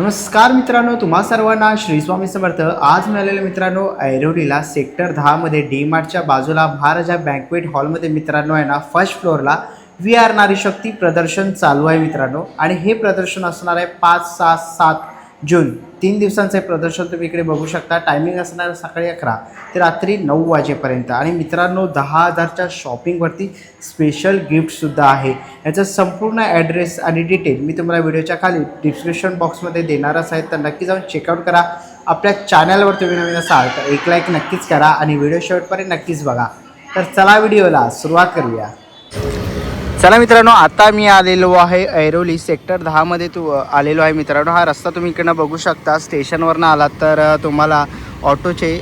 नमस्कार मित्रांनो, तुम्हा सर्वांना श्री स्वामी समर्थ. आज मिळालेल्या मित्रांनो ऐरोलीला सेक्टर 10 मध्ये डी मार्टच्या बाजूला महाराजा बँक्वेट हॉलमध्ये मित्रांनो आहे ना, फर्स्ट फ्लोअरला वी आर नारी शक्ती प्रदर्शन चालू आहे मित्रांनो. आणि हे प्रदर्शन असणार आहे 5, 6, 7 जून 3 दिवसांचे प्रदर्शन तुम्ही इकडे बघू शकता. टायमिंग असणार सकाळी 11 ते रात्री 9 वाजेपर्यंत. आणि मित्रांनो 10,000च्या शॉपिंगवरती स्पेशल गिफ्टसुद्धा आहे. याचा संपूर्ण ॲड्रेस आणि डिटेल मी तुम्हाला व्हिडिओच्या खाली डिस्क्रिप्शन बॉक्समध्ये देणारच आहे, तर नक्की जाऊन चेकआउट करा. आपल्या चॅनलवर तुम्ही नवीन असाल तर एक लाईक नक्कीच करा आणि व्हिडिओ शेवटपर्यंत नक्कीच बघा. तर चला व्हिडिओला सुरुवात करूया. चला मित्रांनो, आता मी आलेलो आहे ऐरोली सेक्टर 10 मध्ये आलेलो आहे मित्रांनो. हा रस्ता तुम्ही इकडनं बघू शकता. स्टेशनवरनं आलात तर तुम्हाला ऑटोचे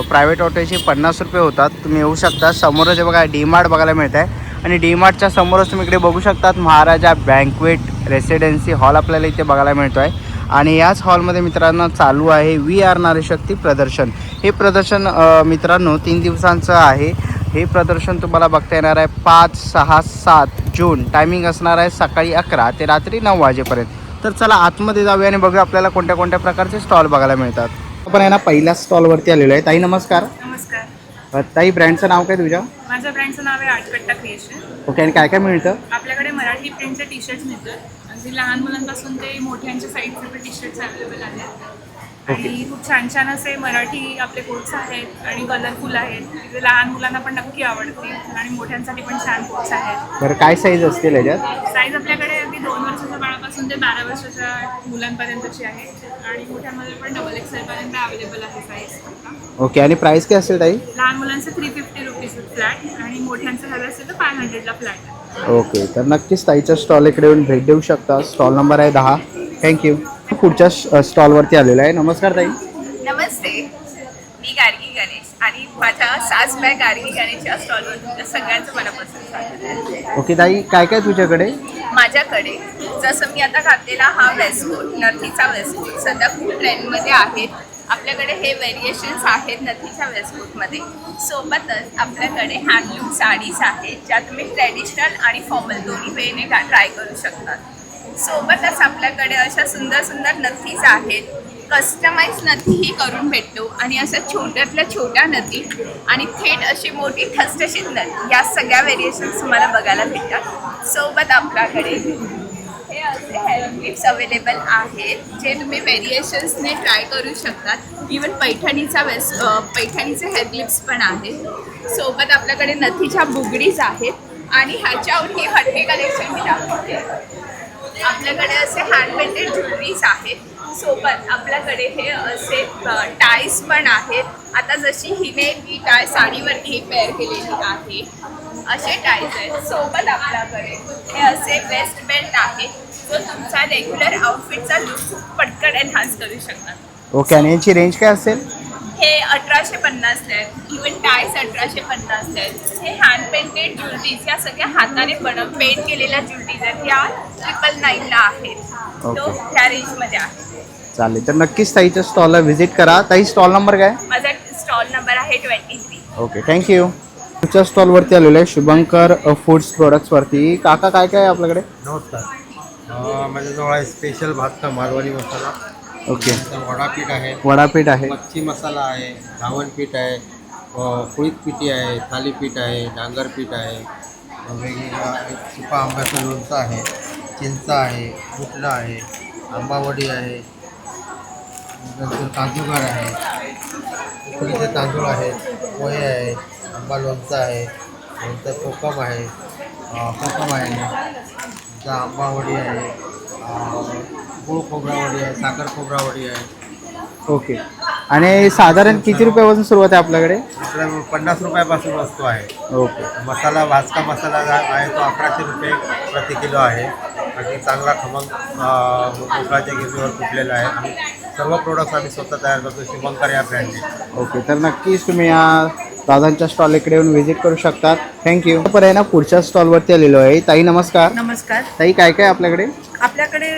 प्रायव्हेट ऑटोचे 50 रुपये होतात. तुम्ही येऊ शकता. समोरच बघा डी मार्ट बघायला मिळत आहे आणि डी मार्टच्या समोरच तुम्ही इकडे बघू शकतात महाराजा बँक्वेट रेसिडेन्सी हॉल आपल्याला इथे बघायला मिळतो आहे. आणि याच हॉलमध्ये मित्रांनो चालू आहे वी आर नारी शक्ती प्रदर्शन. हे प्रदर्शन मित्रांनो 3 दिवसांचं आहे. हे प्रदर्शन तुम्हाला बघता येणार आहे 5, 6, 7 जून. टायमिंग असणार आहे सकाळी 11 ते रात्री 9 वाजेपर्यंत. तर चला आतमध्ये जाऊया आणि बघूया आपल्याला कोणत्या कोणत्या प्रकारचे स्टॉल बघायला मिळतात. आपण आहे ना पहिल्या स्टॉलवरती आलेलो आहे. ताई नमस्कार. नमस्कार. ताई ब्रँडचं नाव काय तुझ्या? माझ्या ब्रँडचं नाव आहे आर्टकट्टा क्रिएशन. ओके. आणि काय काय मिळतं आपल्याकडे मराठी प्रिंटचे टी शर्ट्स मिळतात. अगदी लहान मुलांपासून ते मोठ्यांच्या साईजचे टी शर्ट्स अवेलेबल आहेत. आणि खूप छान छान असे मराठी आपले कोट्स आहेत आणि कलरफुल आहेत. ते लहान मुलांना पण नक्की आवडतील आणि मोठ्यांसाठी पण छान कोट्स आहेत. बरं, काय साईज असतील याच्यात? साईज आपल्याकडे अगदी 2 वर्षाच्या बाळापासून ते 12 वर्षाच्या मुलांपर्यंतची आहे आणि मोठ्यांमध्ये पण डबल एक्सेल पर्यंत अवेलेबल आहे साईज. ओके. आणि प्राईस काय असेल ताई? लहान मुलांचे 350 रुपीज फ्लॅट आणि मोठ्यांचं हवे असेल तर 500ला फ्लॅट. ओके. तर नक्कीच ताईच्या स्टॉल इकडे येऊन भेट देऊ शकता. स्टॉल नंबर आहे 10. थँक्यू. पुढच्या स्टॉलवरती आलेला आहे. नमस्कार ताई. नमस्ते, मी गार्गी गणेश आणि माझ्या सासबाई गार्गी गणेशच्या स्टॉलवर तुमच्या सगळ्यांचं मनापासून स्वागत आहे. ओके ताई, काय काय तुझ्याकडे? माझ्याकडे जसं मी आता घातलेला हा वेस्टकोट, नथीचा वेस्टकोट सध्या खूप ट्रेंडमध्ये आहेत. आपल्याकडे हे व्हेरिएशन्स आहेत नथीच्या वेस्टकोटमध्ये. सोबतच आपल्याकडे हँडलूम साडीज आहेत ज्या तुम्ही ट्रॅडिशनल आणि फॉर्मल दोन्ही वेने ट्राय करू शकतात. सोबतच आपल्याकडे अशा सुंदर सुंदर नथीज आहेत. कस्टमाइज नथीही करून भेटतो आणि अशा छोट्यातल्या छोट्या नथी आणि थेट अशी मोठी ठसठशीत नथ या सगळ्या व्हेरिएशन्स तुम्हाला बघायला भेटतात. सोबत आपल्याकडे हे असे हेअर क्लिप्स अवेलेबल आहेत जे तुम्ही व्हेरिएशन्सने ट्राय करू शकतात. इवन पैठणीचे हेअर क्लिप्स पण आहेत. सोबत आपल्याकडे नथीच्या बुगडीज आहेत आणि ह्याच्यावर ही हट्टी कलेक्शन मी दाखवते. आपल्याकडे असे हँड पेंटेड ज्वेलरीज आहेत. सोबत आपल्याकडे हे असे टाईज पण आहेत. आता जशी हिने ही टाय साडीवरती पेअर केलेली आहे असे टाईज आहेत. सोबत आपल्याकडे हे असे वेस्ट बेल्ट आहे जो तुमचा रेग्युलर आउटफिटचा लुक खूप पटकन एनहान्स करू शकतात. ओके. आणि याची रेंज काय असेल? हे 1850 आहेत. इवन टायस 1850 आहेत. हे हँड पेंटेड ज्वेलरीज या सगळ्या हाताने पेंट केलेल्या ज्वेलरीज आहेत. या 999ला आहेत. तो ह्या रेंजमध्ये आहे. चालेल. तर नक्कीच ताईच्या स्टॉलला व्हिजिट करा. ताई स्टॉल नंबर काय? माझा स्टॉल नंबर आहे 23. Okay, thank you. तुमच्या स्टॉलवरती आलेलो आहे शुभंकर फूड्स प्रोडक्ट्सवरती. काका काय काय आहे आपल्याकडे? नमस्कार. माझ्याजवळ आहे स्पेशल भात का मारवाडी मसाला. ओके. वडापीठ आहे, वडापीठ आहे, मच्छी मसाला आहे, घावण पीठ आहे, कुळीत पिठी आहे, थालीपीठ आहे, डांगर पीठ आहे, वेगवेगळा सुका आंब्याचं लोणचं आहे, चिंच आहे, कुठलं आहे, आंबावडी आहे, नंतर तांदूळ आहे, उकडीचे तांदूळ आहेत, पोहे आहे, आंबा लोणचं आहे, नंतर कोकम आहे, नंतर आंबावडी आहे, गूळ खोबरावडी आहे, साखर खोबरावडी आहे. ओके. आणि साधारण किती रुपयापासून सुरुवात आहे आपल्याकडे? आपल्याकडे 50 रुपयापासून वस्तू आहे. ओके. मसाला भाजका मसाला आहे तो 1100 रुपये प्रति किलो आहे आणि चांगला खमंग मोकळाच्या गिजूवर कुठलेला आहे. आणि सर्व प्रोडक्ट्स आम्ही स्वतः तयार करतो शुभंकर या ब्रँडने. ओके. तर नक्कीच तुम्ही या दादांच्या स्टॉल इकडे येऊन व्हिजिट करू शकतात. थँक्यू. पण आहे ना पुढच्या स्टॉलवरती आलेलो आहे. ताई नमस्कार. नमस्कार. ताई काय काय आपल्याकडे? आपल्याकडे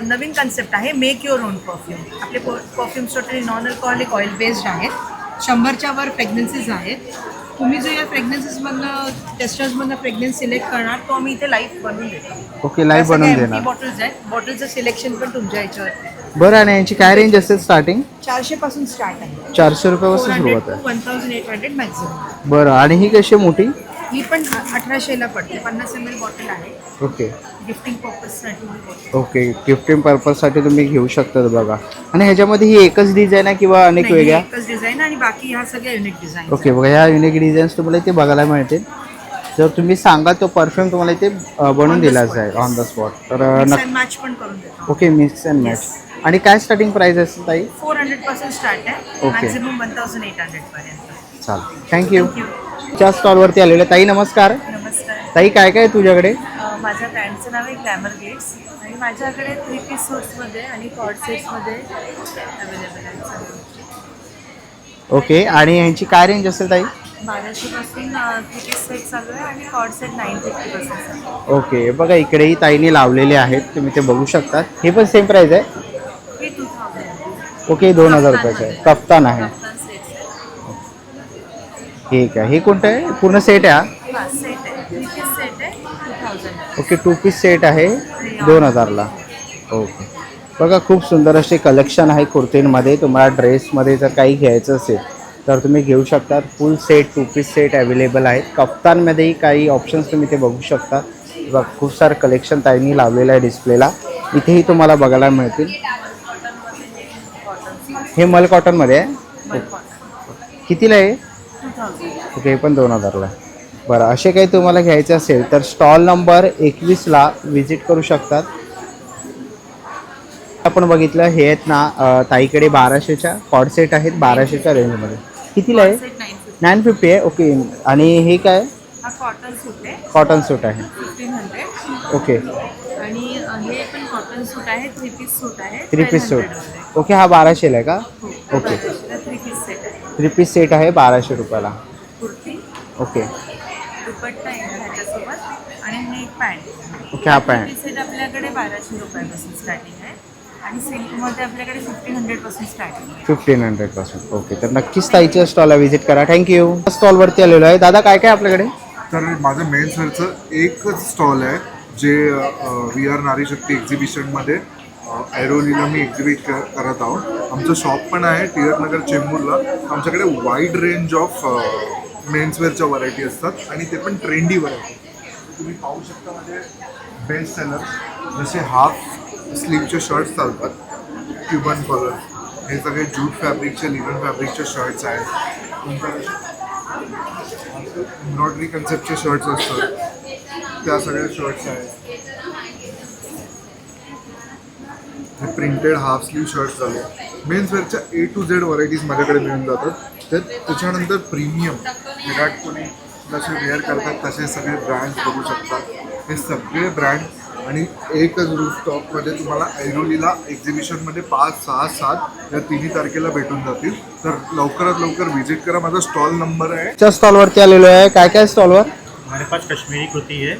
नवीन कन्सेप्ट आहे मेक युअर ओन परफ्यूम. आपले perfumes totally non alcoholic oil based आहेत. 100च्या वर फ्रेग्रन्सेस आहेत. तुम्ही जो या फ्रेग्रन्सेसमधनं टेस्टर्समधनं फ्रेग्रन्स सिलेक्ट करणार तो आम्ही इथे लाईव्ह बनवून देतो. ओके, लाईव्ह बनवून देणार. बॉटल्स आहेत. बॉटलचं सिलेक्शन पण तुमच्या ह्याच्यावर बरं, आणि यांची काय रेंज असेल स्टार्टिंग? 400 पासून स्टार्ट आहे. 400 रुपयापासून सुरुवात आहे. 1800 मॅक्झिमम. बरं, आणि ही कशी मोठी? ही पण 1800ला पडते. 50 ml बॉटल आहे. ओके गिफ्टिंग पर्पजसाठी. ओके, गिफ्टिंग पर्पजसाठी तुम्ही घेऊ शकता बघा. आणि ह्याच्यामध्ये ही एकच डिझाईन आहे किंवा अनेक नाही, वेगळ्या? एकच डिझाईन आणि बाकी ह्या सगळ्या युनिक डिझाईन. ओके, बघा ह्या युनिक डिझाईन्स तुम्हाला इथे बघायला मिळतील. जर तुम्ही सांगाल तो परफ्यूम तुम्हाला इथे बनवून दिला जाईल ऑन द स्पॉट. तर मॅच पण करून देतो. Okay, mix and match. आणि काय स्टार्टिंग प्राइस असेल ताई? 400 पासून स्टार्ट आहे. ओके. मॅक्झिमम 1800 पर्यंत. चालेल, थँक्यू. च्या स्टॉलवरती आलेले ताई, नमस्कार. नमस्कार. ताई, काय काय आहे तुझ्याकडे? माझ्या ब्रँडचं नाव आहे ग्लॅमर गेट्स आणि माझ्याकडे 3 पीस सूट्समध्ये आणि कॉर्ड सेट्समध्ये अवेलेबल आहेत सगळे. ओके, आणि यांची काय रेंज असेल ताई? 1200 पासून 3 पीस सेट चालू आहे आणि कॉर्ड सेट 950 पासून चालू आहे. ओके, बघा इकडेही ताईने लावलेले आहेत, तुम्ही ते बघू शकता. हे पण सेम प्राइस आहे? हे 2000. ओके, 2000 रुपयाचं आहे. कफ्तान आहे. कफ्तान सेट्स आहे. ठीक आहे. हे कोणतं आहे? पूर्ण सेट आहे हा? हा सेट आहे. 3 पीस सेट आहे 2000. ओके, 2 पीस सेट आहे 2000ला. ओके, बघा खूप सुंदर असे कलेक्शन आहे कुर्तींमध्ये. तुम्हाला ड्रेसमध्ये जर काही घ्यायचं असेल तर तुम्ही घेऊ शकता. Full set 2 piece set available आहेत. कफ्तानमध्येही काही ऑप्शन्स तुम्ही ते बघू शकता. बघा खूप सारं कलेक्शन ताईंनी लावलेलं आहे डिस्प्लेला. इथेही तुम्हाला बघायला मिळतील. हे मल कॉटनमध्ये आहे. कितीला आहे? 2000. ओके, हे पण 2000ला आहे. बरं, असे काही तुम्हाला घ्यायचे असेल तर स्टॉल नंबर 21ला व्हिजिट करू शकतात. आपण बघितलं हे आहेत ना ताईकडे 1200च्या कॉर्ड सेट आहेत. 1200च्या रेंजमध्ये. कितीला आहे? सेट 950. 950 आहे. ओके, आणि हे काय? हा कॉटन सूट आहे कॉटन सूट आहे. 1500. ओके, आणि हे पण कॉटन सूट आहे. 3 पीस सूट आहे 3 पीस सूट. 1200 मध्ये. ओके, हा 1200ला आहे का? हो, ओके. 3 पीस सेट आहे. 3 पीस सेट आहे 1200 रुपयाला. कुर्ती, ओके दुपट्टा येणार ह्याच्यासोबत आणि हे एक पॅन्ट. ओके, हा पॅन्ट. कुर्ती सेट आपल्याकडे 1200 रुपयापासून स्टार्टिंग आहे आणि सिल्कमध्ये आपल्याकडे 1500 पासून स्टार्टिंग आहे. 1500 पासून. ओके, तर नक्कीच ताईच्या स्टॉलला व्हिजिट करा. थँक्यू. स्टॉलवरती आलेलो आहे. दादा, काय काय आपल्याकडे? तर माझं मेन्सवेअरचं एकच स्टॉल आहे जे वी आर नारी शक्ती एक्झिबिशनमध्ये ऐरोलीला मी एक्झिबिट करत आहोत. आमचं शॉप पण आहे टिळक नगर चेंबूरला. आमच्याकडे वाईड रेंज ऑफ मेन्सवेअरच्या व्हरायटी असतात आणि ते पण ट्रेंडी व्हरायटी. तुम्ही पाहू शकता म्हणजे बेस्ट सेलर जसे हाफ स्लीवचे शर्ट्स चालतात, क्युबन कॉलर, हे सगळे जूट फॅब्रिकचे, लिनन फॅब्रिकचे शर्ट्स आहेत. एम्ब्रॉयडरी कन्सेप्टचे शर्ट्स असतात, त्या सगळ्या शर्ट्स आहेत. हे प्रिंटेड हाफ स्लीव शर्ट्स झाले. मेन्सवेअरच्या A to Z व्हरायटीज माझ्याकडे मिळून जातात. तर त्याच्यानंतर प्रीमियम विराट कोहली जसे वेअर करतात तसे सगळे ब्रँड्स बघू शकतात. हे सगळे ब्रँड आणि एकच रूफटॉपमध्ये तुम्हाला ऐरोलीला एक्झिबिशनमध्ये 5, 6, 7 या 3 तारखेला भेटून जातील. तर लवकरात लवकर व्हिजिट करा. माझा स्टॉल नंबर आहे. च्या स्टॉलवरती आलेलो आहे. काय काय स्टॉलवर? हमारे पास कश्मीरी कुर्ती है,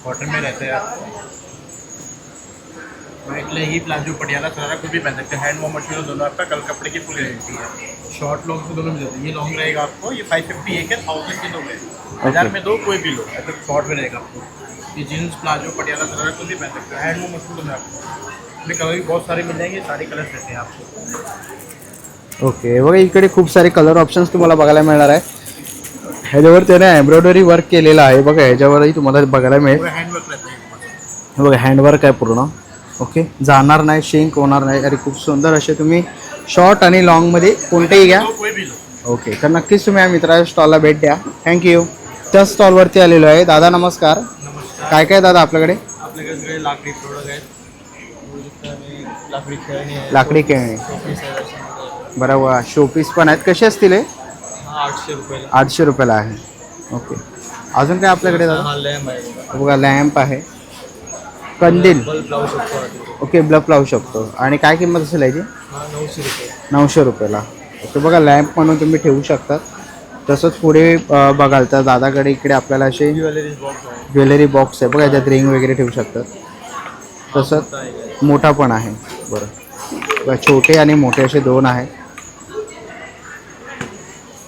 कॉटन में रहते हैं आपको. मतलब ही प्लाजो पटियाला सारा कुछ भी पहन सकते हैं. हैंड वॉर्म मशीन दोनों आपका कल कपड़े की फुल गारंटी है. शॉर्ट लॉन्ग में दोनों मिल जाते हैं. ये लॉन्ग रहेगा आपको, ये 550 एक है, 1000 के 2 है. 1000 में 2 कोई भी लो. अगर शॉर्ट में रहेगा आपको ये जीन्स प्लाजो पटियाला सारा कुछ भी पहन सकते हैं. हैंड वॉर्म मशीन दोनों आपको. इसमें कलर भी बहुत सारे मिल जाएंगे. सारे कलर्स रहते हैं आपको. ओके, बघा इकडे खूप सारे कलर ऑप्शन्स तुम्हाला बघायला मिळणार आहे. ह्याच्यावर त्याने एम्ब्रॉयडरी वर्क केलेलं आहे. बघा ह्याच्यावरही तुम्हाला बघायला मिळेल. पूरा हैंडवर्क रहता है. हे बघा हँडवर्क आहे पूर्ण. ओके, जाणार नाही, शिंक होणार नाही. अरे खूप सुंदर असे तुम्ही शॉर्ट आणि लॉंगमध्ये कोणतेही घ्या. तो कोई भी लो. ओके, तर नक्कीच तुम्ही या मित्राच्या स्टॉलला भेट द्या. थँक्यू. त्या स्टॉलवरती आलेलो आहे. दादा नमस्कार. नमस्कार. काय काय दादा आपल्याकडे? आपल्याकडे लाकडी प्रोडक्ट आहेत. लाकडी खेळणी आहे, लाकडी खेळणी. शोपीस आहे त्याच्यामध्ये. बरोबर, शोपीस पण आहेत. कसे असतील हे? हा 800 रुपयाला. 800 रुपयाला आहे. ओके, अजून काय आपल्याकडे दादा? हा लॅम्प आहे. बघा लॅम्प आहे, कंदील. बल्ब लावू शकतो आधी. ओके, बल्ब लावू शकतो. आणि काय किंमत असेल याची? हा 900 रुपये. 900 रुपयाला. ओके, बघा लॅम्प म्हणून तुम्ही ठेवू शकतात. तसंच पुढे बघाल तर दादाकडे इकडे आपल्याला असे ज्वेलरी बॉक्स आहे. ज्वेलरी बॉक्स आहे. बघा याच्यात रिंग वगैरे ठेवू शकतात. तसंच मोठा पण आहे. बरं, बघा छोटे आणि मोठे असे 2 आहेत.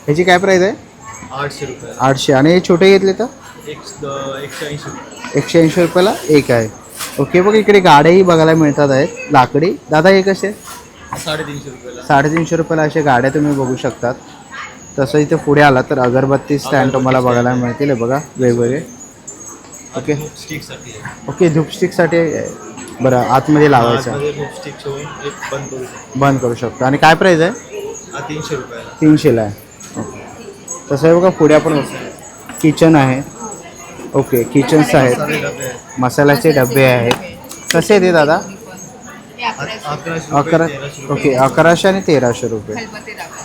ह्याची काय प्राईस आहे? 800 रुपये. 800. आणि हे छोटे घेतले तर 180 रुपये. 180 रुपयाला एक आहे. ओके, बघा इकडे गाड्याही बघायला मिळतात आहेत लाकडी. दादा हे कसे? ₹350 रुपयाला. 350 रुपयाला अशा गाड्या तुम्ही बघू शकतात. तसं इथे पुढे आला तर अगरबत्ती स्टँड तुम्हाला बघायला मिळतील. हे बघा वेगवेगळे. ओके स्टिकसाठी आहे. ओके धूपस्टिकसाठी बरं आतमध्ये लावायचं आतमध्ये स्टिक ठेवून एक बंद करू शकतो. बंद करू शकतो. आणि काय प्राईज आहे? हा 300 रुपयाला. 300ला आहे. ओके तसं आहे बघा पुढे आपण किचन आहे. ओके किचन्स आहेत. सारे डबे आहेत. मसाल्याचे डबे आहेत. कसे आहेत ते दादा? हे 1100 11 ओके 1100 आणि 1300 रुपये. खलबत्ते दाखवा.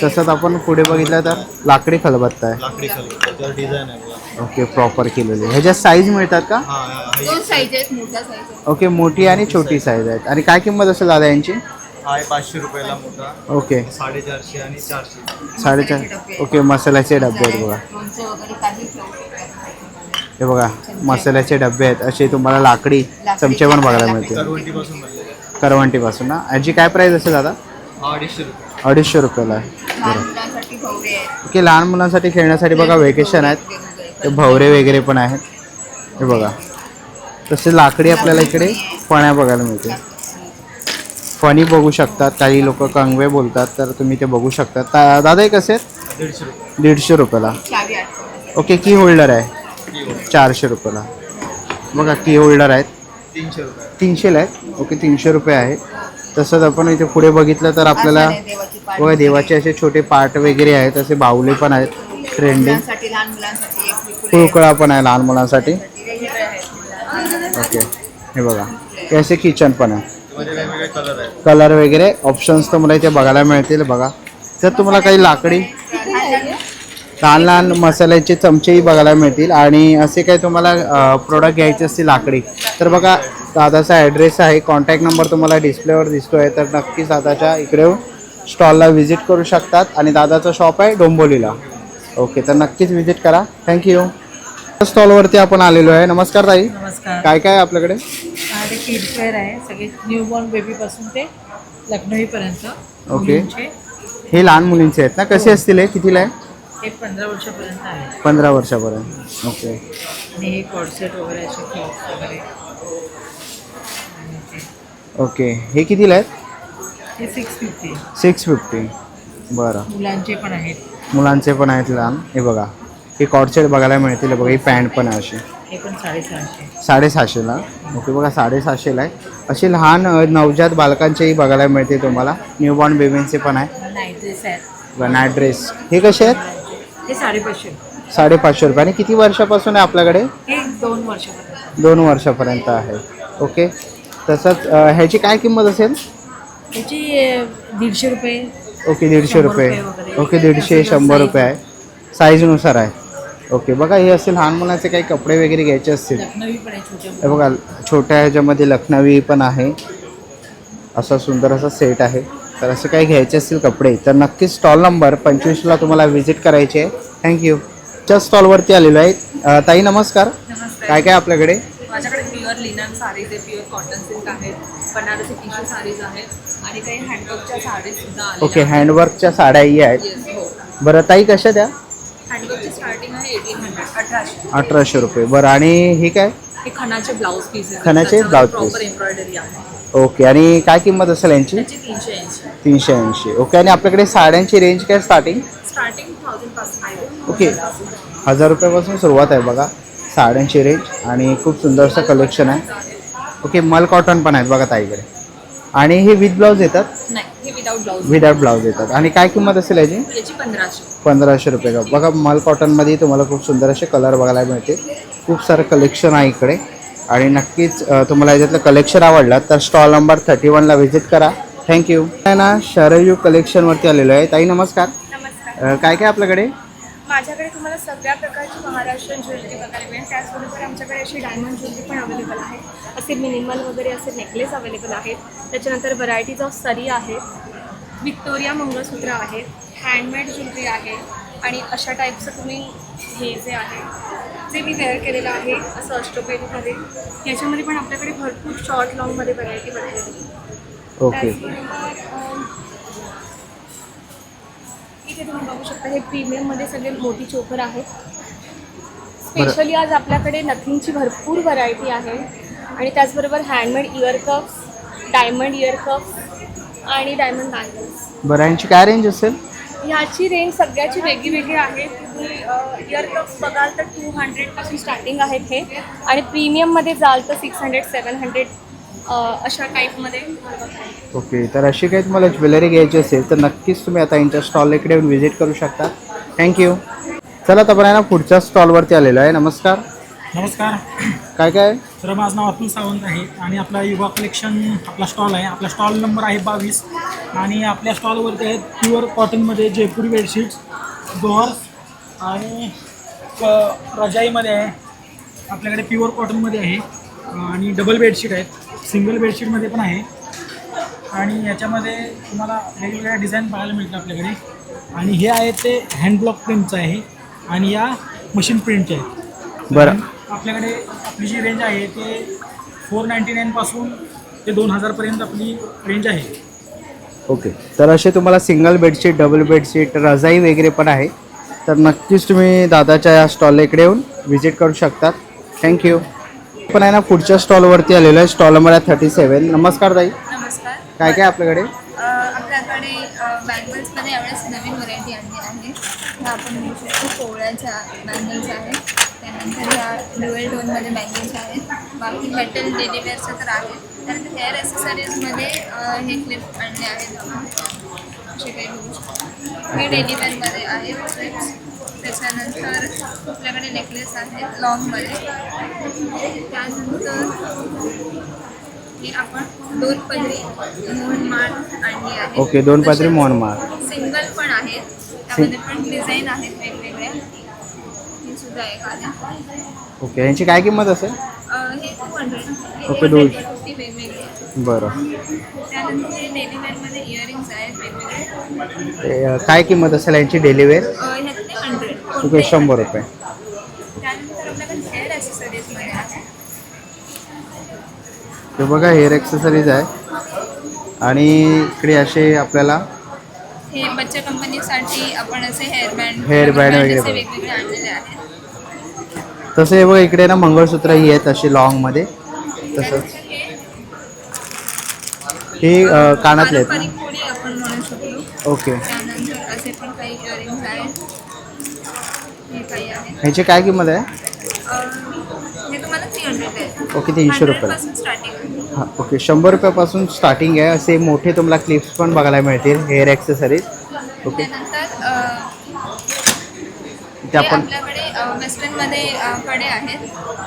तसंच आपण पुढे बघितलं तर लाकडी खलबत्ता आहे. लाकडी खलबत्ता त्याच्यावर डिझाईन आहे बघा. ओके प्रॉपर केलेली. ह्याच्यात साईज मिळतात का? हा दोन साईज आहेत, मोठा साईज आहे. ओके मोठी आणि छोटी साईज आहेत. आणि काय किंमत असेल दादा यांची? हा आहे 500 रुपयाला मोठा. ओके 450 आणि 400. 4.5 ओके मसाल्याचे डबे आहेत बघा. लोणचं वगैरे काही ठेवू शकतात. हे बघा मसाल्याचे डबे आहेत. असे तुम्हाला लाकडी चमचे पण बघायला मिळतील करवंटीपासून बनलेले. करवंटीपासून ना. याची काय प्राईस असेल दादा? हा 250 रुपये. 250 रुपयाला आहे. लहान मुलांसाठी भवरे आहेत. ओके लहान मुलांसाठी खेळण्यासाठी बघा वेकेशन आहेत. ते भवरे वगैरे पण आहेत. हे बघा तसे लाकडी आपल्याला इकडे फण्या बघायला मिळते. फणी बघू शकतात. काही लोक कंगवे बोलतात तर तुम्ही ते बघू शकता. दादा हे कसे आहेत? 150 रुपये. 150 रुपयाला. चावी आठवण. ओके की होल्डर आहे 400 रुपयाला. बघा की होल्डर आहेत 300 रुपये. 300ला आहेत. ओके 300 रुपये आहे. तसंच आपण इथे पुढे बघितलं तर आपल्याला देवाची पाठ. बघा देवाचे असे छोटे पाट वगैरे आहेत. असे बाहुले पण आहेत ट्रेंडिंग. मुलांसाठी, लहान मुलांसाठी एक विकुले कुळकुळा पण आहे लहान मुलांसाठी. वेगवेगळे आहेत. ओके हे बघा हे असे किचन पण आहे. त्यामध्ये वेगवेगळे कलर आहेत. कलर वगैरे ऑप्शन्स तुम्हाला इथे बघायला मिळतील. बघा जर तुम्हाला काही लाकडी लहान लहान मसाल्याचे चमचेही बघायला मिळतील. आणि असे काही तुम्हाला प्रोडक्ट घ्यायचे असतील लाकडी तर बघा दादाचा ॲड्रेस आहे. कॉन्टॅक्ट नंबर तुम्हाला डिस्प्लेवर दिसतो आहे. तर नक्कीच दादाच्या इकडे येऊन स्टॉलला व्हिजिट करू शकतात. आणि दादाचं शॉप आहे डोंबोलीला. ओके तर नक्कीच व्हिजिट करा. थँक्यू. स्टॉलवरती आपण आलेलो आहे. नमस्कार ताई. नमस्कार. काय काय आहे आपल्याकडे? आणि किड्सवेअर आहे सगळे न्यूबॉर्न बेबीपासून ते लखनवीपर्यंत. ओके. मुलींचे. हे लहान मुलींचे आहेत ना. कसे असतील हे? कितीला आहे? हे 15 वर्षापर्यंत आहे. 15 वर्षापर्यंत. ओके आणि हे कॉर्सेट वगैरे असे फ्रॉक्स वगैरे. आणि ते- ओके हे कितीला आहेत? हे 650. 650. बरं मुलांचे पण आहेत. मुलांचे पण आहेत लहान. हे बघा हे कॉर्डसेट बघायला मिळतील. बघा ही पॅन्ट पण आहे अशी हे पण 750. 750ला. ओके बघा 750ला आहे. असे लहान नवजात बालकांचेही बघायला मिळते तुम्हाला. न्यूबॉर्न बेबींचे पण आहे. नाईट ड्रेस आहेत. नाईट ड्रेस हे कसे आहेत? हे 550. 550 रुपये. आणि किती वर्षापासून आहे आपल्याकडे? हे 2 वर्षापर्यंत. 2 वर्षापर्यंत आहे. ओके तसंच ह्याची काय किंमत असेल? त्याची 150 रुपये. ओके 150 रुपये. वगैरे. ओके 150 100 रुपये आहे. साईजनुसार आहे. ओके बघा हे असे लहान मुलांचे काही कपडे वगैरे घ्यायचे असतील. लखनवी पण आहे छोटे. हे बघा छोट्या ह्याच्यामध्ये लखनवी पण आहे. असा सुंदर असा सेट आहे. तर असं काही घ्यायचे असतील कपडे तर नक्कीच स्टॉल नंबर 25ला तुम्हाला व्हिजिट करायची आहे. थँक्यू. च्या स्टॉलवरती आलेलो आहे. ताई नमस्कार. काय काय आपल्याकडे? माझ्याकडे प्युअर लिनन साडीज आहे, प्युअर कॉटन सिल्क आहेत, बनारसी टिश्यू साडीज आहेत आणि काही हँडवर्कच्या साडीज सुद्धा आल्या ओके हँडवर्कच्या साड्याही आहेत. येस हो. बरं ताई कशा द्या? हँडवर्कची स्टार्टिंग आहे 1800 1800 रुपये. बरं आणि हे काय? हे खणाचे ब्लाऊज पीसेस खणाचे blouse piece. प्रॉपर एम्ब्रॉयडरी आहे. ओके आणि काय किंमत असेल यांची? त्याची 380. 380. ओके आणि आपल्याकडे साड्यांची रेंज काय स्टार्टिंग? स्टार्टिंग 1000 पासून आहे. ओके 1000 रुपयापासून सुरुवात आहे बघा साड्यांची रेंज. आणि खूप सुंदरसं कलेक्शन आहे. ओके मल कॉटन पण आहेत बघा ताईकडे. आणि हे विथ ब्लाऊज येतात? नाही, हे विदाउट ब्लाऊज. विदाउट ब्लाऊज येतात. आणि काय किंमत असेल याची? याची 1500. 1500 रुपये का. बघा मल कॉटनमध्ये तुम्हाला खूप सुंदर असे कलर बघायला मिळते. खूप सारं कलेक्शन आहे इकडे. आणि नक्कीच तुम्हाला याच्यातलं कलेक्शन आवडलं तर स्टॉल नंबर 31ला व्हिजिट करा. थँक्यू. आहे ना शरयू कलेक्शनवरती आलेलो आहे. ताई नमस्कार. नमस्कार. काय काय आपल्याकडे? माझ्याकडे तुम्हाला सगळ्या प्रकारची महाराष्ट्रीयन ज्वेलरी बघायला मिळेल. त्याचबरोबर आमच्याकडे अशी डायमंड ज्वेलरी पण अवेलेबल आहे. असे मिनिमल वगैरे असे नेकलेस अवेलेबल आहेत. त्याच्यानंतर व्हरायटीज ऑफ सरी आहेत, विक्टोरिया मंगळसूत्र आहेत, हँडमेड ज्वेलरी आहे. आणि अशा टाईपचं तुम्ही हे जे आहे जे मी वेअर केलेलं आहे असं अष्टपेरीमध्ये, याच्यामध्ये पण आपल्याकडे भरपूर शॉर्ट लॉंगमध्ये व्हरायटी बघायला. ओके इथे तुम्ही बघू शकता हे प्रीमियममध्ये सगळे मोती चोकर आहेत. स्पेशली आज आपल्याकडे नथिंगची भरपूर व्हरायटी आहे. आणि त्याचबरोबर handmade year cups, diamond year cups, आणि डायमंड बँगल्स. बरं यांची काय रेंज असेल? ह्याची रेंज सगळ्याची वेगळी वेगळी आहे. तुम्ही इयर कप्स बघाल तर 200 पासून स्टार्टिंग आहेत हे, आणि प्रीमियममध्ये जाल तर 600-700 अशा टाईपमध्ये. ओके, तर अशी काही तुम्हाला ज्वेलरी घ्यायची असेल तर नक्कीच तुम्ही आता यांच्या स्टॉल इकडे येऊन व्हिजिट करू शकता. थँक्यू. चला तर आपण आहे ना पुढच्या स्टॉलवरती आलेलो आहे. नमस्कार. नमस्कार. काय काय? तर माझं नाव अतुल सावंत आहे आणि आपला युवा कलेक्शन आपला स्टॉल आहे. आपला स्टॉल नंबर आहे 22 आणि आपल्या स्टॉलवरती आहेत प्युअर कॉटनमध्ये जयपुरी बेडशीट्स, डोअर्स आणि रजाईमध्ये आहे. आपल्याकडे प्युअर कॉटनमध्ये आहे आणि डबल बेडशीट आहेत, सिंगल बेडशीटमध्ये पण आहे. आणि याच्यामध्ये तुम्हाला वेगवेगळ्या डिझाईन पाहायला मिळतं आपल्याकडे. आणि हे आहे ते हँडब्लॉक प्रिंटचं आहे आणि या मशीन प्रिंटचे आहेत. बरं. आपल्याकडे आपली जी रेंज आहे ते 499 पासून ते 2000 आपली रेंज आहे. ओके, तर असे तुम्हाला सिंगल बेडशीट, डबल बेडशीट, रजाई वगैरे पण आहे. तर नक्कीच तुम्ही दादाच्या या स्टॉलला इकडे येऊन व्हिजिट करू शकतात. थँक्यू. पण आहे ना पुढच्या स्टॉलवरती आलेलो आहे, स्टॉल नंबर आहे 37. नमस्कार ताई. नमस्कार. काय काय आपल्याकडे? आपल्याकडे बँगल्समध्ये यावेळेस नवीन व्हरायटी आणली आहे. ह्या आपण बघू शकतो पोवळ्याच्या बँगल्स आहेत. त्यानंतर ह्या ड्युएल टोनमध्ये बँगल्स आहेत. बाकी मेटल डेलीवेअरचं तर आहे. त्यानंतर हेअर ॲक्सेसरीजमध्ये हे क्लिप आणले आहेत आपण, असे काही बघू शकतो. हे डेलीवेअरमध्ये आहे क्लिप्स. त्याच्यानंतर आपल्याकडे नेकलेस आहेत लॉंगमध्ये. त्यानंतर हे आपण 2 पदरी मोहनमाळ आणली आहे. ओके, 2 पदरी मोहनमाळ. सिंगल पण आहेत, त्यामध्ये पण डिझाईन आहेत वेगवेगळ्या. ही सुद्धा एक आहे. ओके, यांची काय किंमत असेल? हे 200. ओके, 200. 250 वेगवेगळे. बरं. त्यानंतर हे डेली वेअरमध्ये इयरिंग्स आहेत वेगवेगळे. काय किंमत असेल यांची डेली वेअर? ह्यातले 100. ओके, 100 रुपये. त्यानंतर आपल्याकडे हेअर ॲक्सेसरीजमध्ये आहे. ते बघा हेअर ॲक्सेसरीज आहे आणि इकडे असे आपल्याला हे बच्चा कंपनीसाठी आपण असे हेअरबँड वगैरे असे वेगवेगळे आणलेले आहेत. तसं हे बघा इकडे ना मंगळसूत्रही आहेत असे लॉंगमध्ये. तसंच हे कानातले आहेत पारंपरिक ना? कोडी आपण म्हणू शकतो. ओके. त्यानंतर असे पण काही इयरिंग्स आहेत. हे काही आहे. ह्याची काय किंमत आहे? हे तुम्हाला 300 आहे. ओके, 300 रुपये. 100 पासून स्टार्टिंग आहे. हां, ओके, 100 रुपयापासून स्टार्टिंग आहे. असे मोठे तुम्हाला क्लिप्स पण बघायला मिळतील, हेअर ॲक्सेसरीज. ओके, त्यानंतर ते हे आपण आपल्याकडे वेस्टर्नमध्ये कडे आहेत.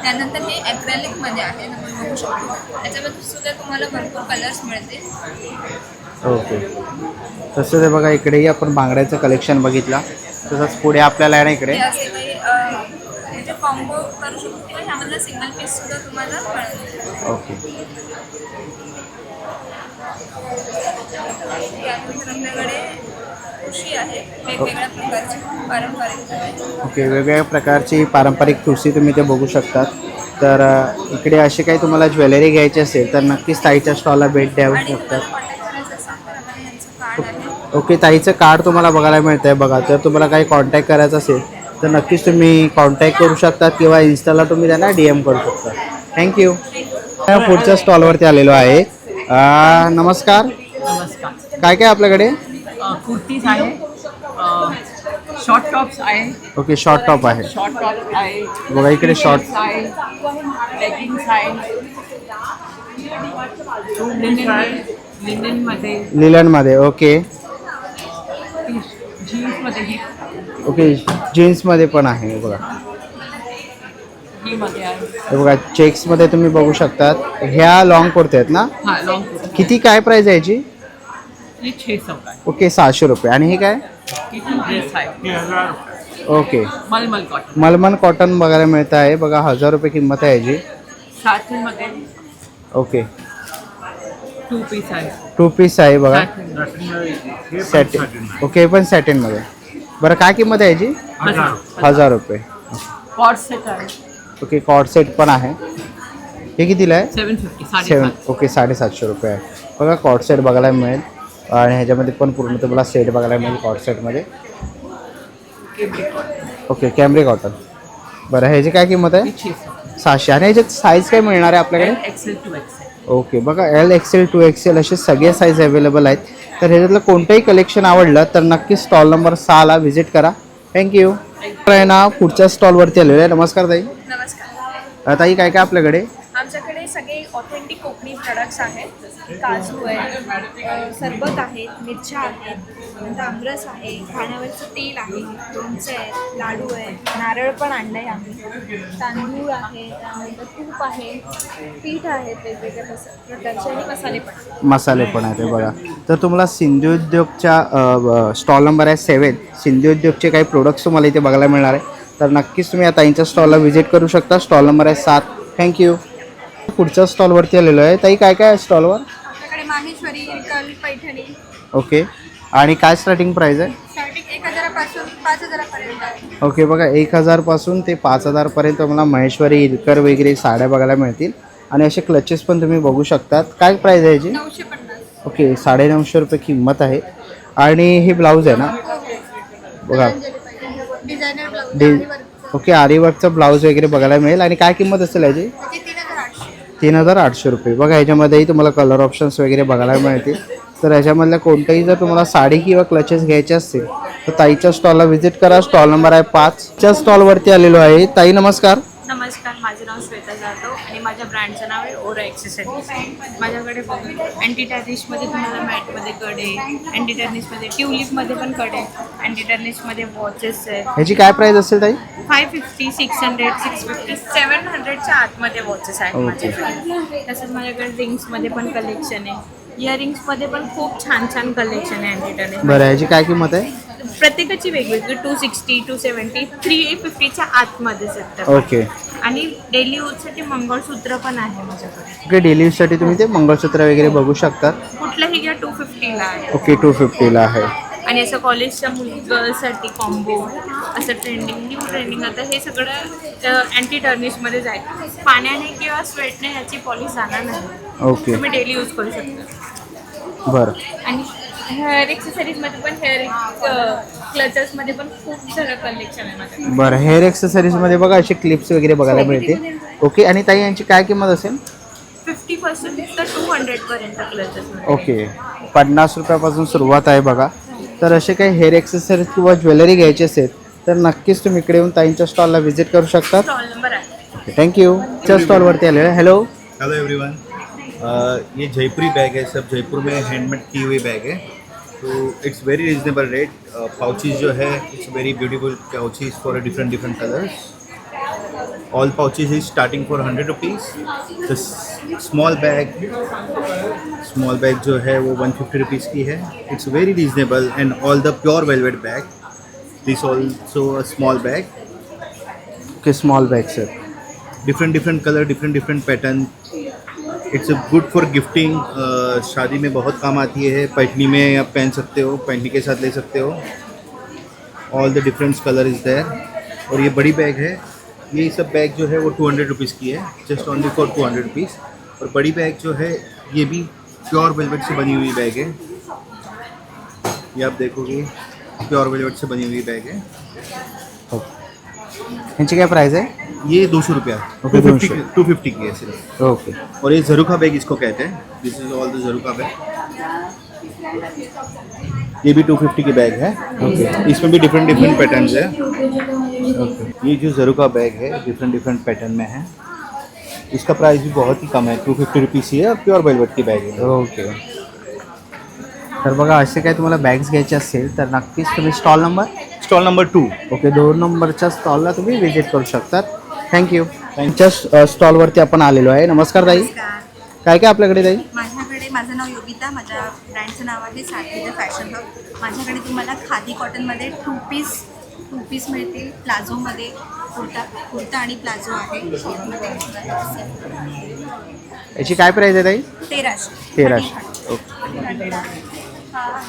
त्यानंतर हे ॲक्रेलिकमध्ये आहेत, आपण बघू शकतो. त्याच्यामध्ये सुद्धा तुम्हाला भरपूर कलर्स मिळतील. ओके. तसं ते बघा इकडेही आपण बांगड्याचं कलेक्शन बघितलं. तसंच पुढे आपल्याला आहे ना इकडे हे असे काही याचे कॉम्बो करू शकतो किंवा ह्यामधलं सिंगल पीस सुद्धा तुम्हाला मिळेल. ओके. त्यानंतर आपल्याकडे उशी आहे वेगवेगळ्या प्रकारची पारंपरिक. ओके, वेगवेगळ्या प्रकारची पारंपरिक तुळशी तुम्ही ते बघू शकतात. तर इकडे अशी काही तुम्हाला ज्वेलरी घ्यायची असेल तर नक्कीच ताईच्या स्टॉलला भेट द्यावू आणि शकतात. तुम्हाला कॉन्टॅक्ट करायचं असेल तर आम्हाला यांचं कार्ड आहे. ओके, ताईचं कार्ड तुम्हाला बघायला मिळतं आहे बघा. जर तुम्हाला काही कॉन्टॅक्ट करायचं असेल तर नक्कीच तुम्ही कॉन्टॅक्ट करू शकता किंवा इन्स्टाला तुम्ही त्यांना DM करू शकता. थँक्यू. पुढच्या स्टॉलवरती आलेलो आहे. नमस्कार. नमस्कार. काय काय आपल्याकडे? कुर्तीज आहे, शॉर्ट टॉप्स आहे. ओके, शॉर्ट टॉप आहे. शॉर्ट टॉप आहे बघा इकडे शॉर्ट आहे, लेगिन्स आहे, लिनेनमध्ये, लिलनमध्ये. ओके. जीन्समध्ये ही ओके, जीन्समध्ये पण आहे बघा. ही मध्ये आहे. हे बघा चेक्समध्ये तुम्ही बघू शकतात. ह्या लॉंग कुर्ते आहेत ना? हां, लॉंग कुर्ती. किती काय प्राईस आहे याची? ही 600 आहे. ओके, 600 रुपये. आणि हे काय? ही ड्रेस आहे. ओके, मलमल कॉटन. मलमल कॉटन बघायला मिळतं आहे बघा. 1000 रुपये किंमत आहे याची. साठीमध्ये ओके, 2 पीस आहे. 2 पीस आहे बघा. साठीमध्ये. सॅटिन. ओके, पण सॅटिनमध्ये. बरं काय किंमत आहे याची? 1000 रुपये. कॉट सेट आहे. ओके, कॉर्ड सेट पण आहे. हे कितीला आहे? 750. 7. ओके, 750 रुपये आहे बघा. कॉर्ड सेट बघायला मिळेल आणि ह्याच्यामध्ये पण पूर्ण तुम्हाला सेट बघायला मिळेल कॉर्ड सेटमध्ये. Okay, cambric cotton. बरं ह्याची काय किंमत आहे? 600. 600. आणि याच्यात साईज काय मिळणार आहे आपल्याकडे? XL 2 XL. ओके बघा, L XL 2 XL असे सगळे साईज अवेलेबल आहेत. तर ह्याच्यातलं कोणतंही कलेक्शन आवडलं तर नक्की स्टॉल नंबर 6ला व्हिजिट करा. थँक्यू. तर आहे ना पुढच्या स्टॉलवरती आलेलो आहे. नमस्कार ताई. नमस्कार. ताई काय काय आपल्याकडे? आमच्याकडे सगळे ऑथेंटिक कोकणी प्रोडक्ट्स आहेत. काजू आहे, सरबत आहेत, मिरच्या आहेत, नंतर आमरस आहे, खाण्यावरचं तेल आहे, लोणचं आहे, लाडू आहे, नारळ पण आणलं आहे आम्ही, तांदूळ आहे, त्यानंतर तूप आहे, पीठ आहेत वेगवेगळ्या प्रकारचे आणि मसाले पण. मसाले पण आहेत. हे बघा, तर तुम्हाला सिंधू उद्योगच्या स्टॉल नंबर आहे 7. सिंधू उद्योगचे काही प्रोडक्ट्स तुम्हाला इथे बघायला मिळणार आहे. तर नक्कीच तुम्ही या ताईंच्या स्टॉलला व्हिजिट करू शकता. स्टॉल नंबर आहे 7. थँक्यू. पुढच्या स्टॉलवरती आलेलो आहे. ताई काय काय आहे स्टॉलवर? आपल्याकडे माहेश्वरी, इरकल, पैठणी. ओके. आणि काय स्टार्टिंग प्राईस आहे? स्टार्टिंग 1000 पासून 5000 पर्यंत आहे. ओके बघा, 1000 पासून ते 5000 पर्यंत तुम्हाला महेश्वरी, इरकर वगैरे साड्या बघायला मिळतील. आणि असे क्लचेस पण तुम्ही बघू शकतात. काय प्राईस आहे याची? 950. ओके, 950 रुपये किंमत आहे. आणि हे ब्लाऊज आहे ना बघा, डिझायनर ब्लाऊज. ओके, आरीवर्कचं ब्लाऊज वगैरे बघायला मिळेल. आणि काय किंमत असेल याची? 3800 रुपये. बघा, ह्याच्यामध्येही तुम्हाला कलर ऑप्शन्स वगैरे बघायला मिळतील. तर ह्याच्यामधल्या कोणत्याही जर तुम्हाला साडी किंवा क्लचेस घ्यायचे असतील तर ताईच्या स्टॉलला व्हिजिट करा. स्टॉल नंबर आहे 5. च्या स्टॉलवरती आलेलो आहे. ताई नमस्कार. नमस्कार, माझं नाव श्वेता जाधव आणि माझ्या ब्रँडचं नाव आहे ओरा एक्सेसरीज. माझ्याकडे अँटी टर्निशमध्ये तुम्हाला मॅटमध्ये कडे, अँटी टर्निशमध्ये ट्युलिपमध्ये पण कडे, अँटी टर्निशमध्ये वॉचेस आहेत. ह्याची काय प्राईस असेल ताई? 550, 600, 650, 700च्या आतमध्ये वॉचेस आहेत ओके. माझ्याकडे. तसंच माझ्याकडे रिंग्समध्ये पण कलेक्शन आहे. इयरिंग्समध्ये पण खूप छान छान कलेक्शन आहे अँटी टर्निश. बरं, ह्याची काय किंमत आहे? प्रत्येकाची वेगवेगळी 260, 270, 350च्या आतमध्ये येतात. ओके. आणि डेली यूजसाठी मंगळसूत्र पण आहे माझ्याकडे. ओके, डेली यूजसाठी तुम्ही ते मंगळसूत्र वगैरे बघू शकतात. कुठलंही घ्या 250ला आहे. ओके, 250ला आहे. आणि असं कॉलेजच्या गर्ल्ससाठी कॉम्बो असं न्यू ट्रेंडिंग आता हे सगळं अँटी टर्निशमध्ये जाईल. पाण्याने किंवा स्वेटने ह्याची पॉलिश जाणार नाही. ओके, तुम्ही डेली यूज करू शकता. बरं. आणि हेअर एक्सेसरीजमध्ये पण हेअर क्लचर्समध्ये पण खूप सारं कलेक्शन आहे माझ्याकडे. बरं, हेअर एक्सेसरीजमध्ये बघा असे क्लिप्स वगैरे बघायला मिळते. ओके. आणि ताई यांची काय किंमत असेल? 50% तर 200 पर्यंत क्लचर्स. ओके, 50 रुपयापासून सुरुवात आहे बघा. तर असे काही हेअर एक्सेसरीज किंवा ज्वेलरी घ्यायची असेल तर नक्कीच तुम्ही इकडे येऊन ताईंच्या स्टॉलला व्हिजिट करू शकता. स्टॉल नंबर आहे. थँक्यू. च्या स्टॉलवरती आलेलं आहे. हॅलो. Hello everyone. ये जयपुरी बैग है, सब जयपुर में हैंडमेड की हुई बैग है. तो it's very reasonable rate. Pouches जो है it's very beautiful pouches for different colours. All pouches is starting for 100 rupees. The small bag जो है वो 150 रुपीज़ की है. It's very reasonable and all the pure velvet bag. This also a small bag. Okay, small bag sir. Different colour, different pattern. It's good for gifting. शादी में बहुत काम आती है. पैठनी में आप पहन सकते हो, पैठनी के साथ ले सकते हो. All the different colour is there. और ये बड़ी बैग है. ये सब बैग जो है वो 200 रुपीज़ की है, जस्ट ओनली फॉर 200 रुपीज़. और बड़ी बैग जो है ये भी प्योर वेलवेट से बनी हुई बैग है. ये आप देखोगे प्योर वेलवेट से बनी हुई बैग है. यांची काय प्राइस आहे? ये 200 रुपया. ओके, 250 की है सिर्फ. ओके. और ये झरुखा बैग इसको कहते हैं. दिस इज ऑल द झरुखा बैग. ये भी 250 की बैग है. ओके. इसमें भी डिफरेंट पैटर्न्स है. ओके. ये जो झरुखा बैग है डिफरेंट पैटर्न में है. इसका प्राइस भी बहुत ही कम है, 250 रुपीज़ ही है. और प्योर वेलवेट की बैग है. ओके. तर बघा, असे काय तुम्हाला बॅग्स घ्यायचे असेल तर नक्कीच तुम्ही स्टॉल नंबर 2. ओके, 2 नंबरच्या स्टॉलला तुम्ही व्हिजिट करू शकतात. थँक्यू. त्यांच्या स्टॉलवरती आपण आलेलो आहे. नमस्कार ताई. काय काय आपल्याकडे ताई? माझ्याकडे, माझं नाव योगिता, माझ्या ब्रँडचं नाव आहे साथी द फॅशन हब. माझ्याकडे तुम्हाला खादी कॉटनमध्ये टू पीस मिळतील. प्लाझोमध्ये कुर्ता आणि प्लाझो आहे. शॉर्टमध्ये याची काय प्राईस आहे ताई? 1300. ओके.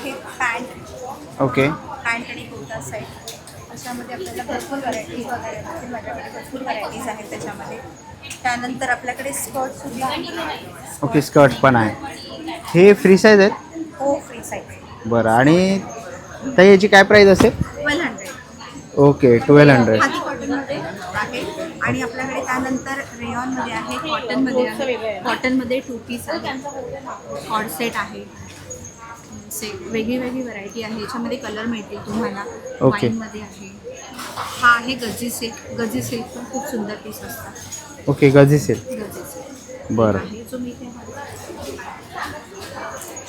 हे पॅन्ट ओके. आणि कुर्ता सेट अशामध्ये आपल्याला भरपूर व्हरायटीज वगैरे असतील. माझ्याकडे भरपूर व्हरायटीज आहेत त्याच्यामध्ये. त्यानंतर आपल्याकडे स्कर्टसुद्धा आहेत. ओके, स्कर्ट पण आहे. हे फ्री साईज आहेत? हो, फ्री साईज. बरं. आणि ताई याची काय प्राईस असेल? 1200. ओके, 1200. खादी कॉटनमध्ये आहे आणि आपल्याकडे त्यानंतर रेयॉनमध्ये आहे, कॉटनमध्ये आहे, कॉटनमध्ये 2 पीस आहे, कॉर्ड सेट आहे, वेगळी वेगळी व्हरायटी आहे. याच्यामध्ये कलर मिळतील तुम्हाला. ओके. वाईनमध्ये आहे. हा आहे गजी सिल्क. गजी सिल्क पण खूप सुंदर पीस असतात. ओके, गजी सिल्क. गजी सिल्क बरं. आहे जो मी ते